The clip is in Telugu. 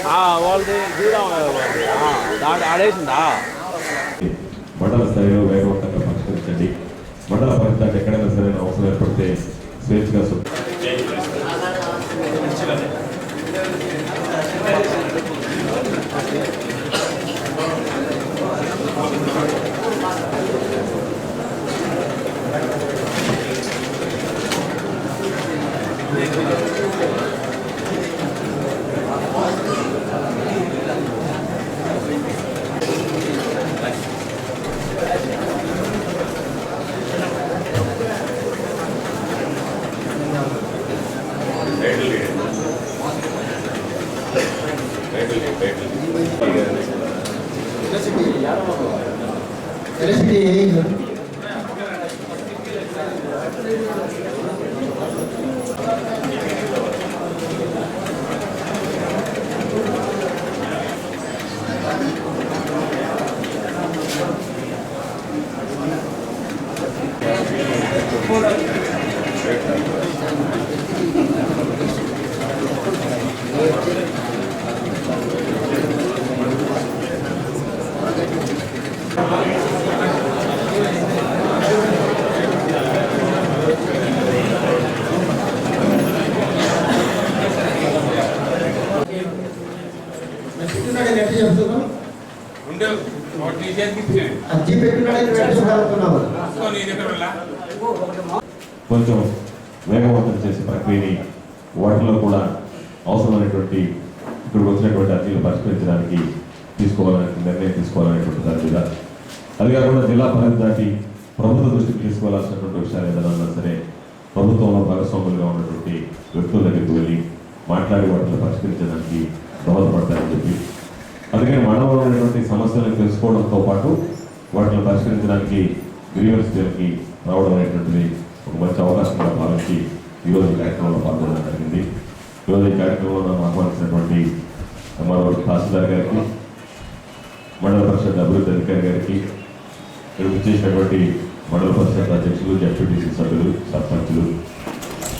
వాళ్ళది దాంట్లో ఆడేసిందా. మండల స్థాయిలో వేగవంతంగా పరిష్కరించండి. మండల పరిస్థితి ఎక్కడైనా సరైన అవసరం ఏర్పడితే స్వేచ్ఛగా కొంచెం వేగవంతం చేసే ప్రక్రియని వాటిలో కూడా అవసరమైనటువంటి ఇక్కడికి వచ్చినటువంటి అర్జీలు పరిష్కరించడానికి నిర్ణయం తీసుకోవాలనేటువంటి దాని మీద, అది కాకుండా జిల్లా పరిధి దాటి ప్రభుత్వ దృష్టికి తీసుకోవాల్సినటువంటి విషయాలు ఏదైనా ఉన్నా సరే ప్రభుత్వంలో భాగస్వాములుగా ఉన్నటువంటి వ్యక్తుల దగ్గరికి వెళ్ళి మాట్లాడి వాటిని పరిష్కరించడానికి దోహదపడతారని చెప్పి, అందుకని మనలో ఉన్నటువంటి సమస్యలను తెలుసుకోవడంతో పాటు వాటిని పరిష్కరించడానికి గ్రీవెన్స్ డేకి రావడం అనేటువంటిది ఒక మంచి అవకాశంగా భావించి ఈరోజు ఈ కార్యక్రమంలో పాల్గొనడం జరిగింది. ఈరోజు ఈ కార్యక్రమంలో నన్ను ఆహ్వానించినటువంటి ఎంఆర్ఓ తహసీల్దార్ గారికి, మండల పరిషత్ అభివృద్ధి అధికారి గారికి, ఇక్కడ చేసినటువంటి మండల పరిషత్ అధ్యక్షులు, జడ్పీటీసీ సభ్యులు, సర్పంచులు,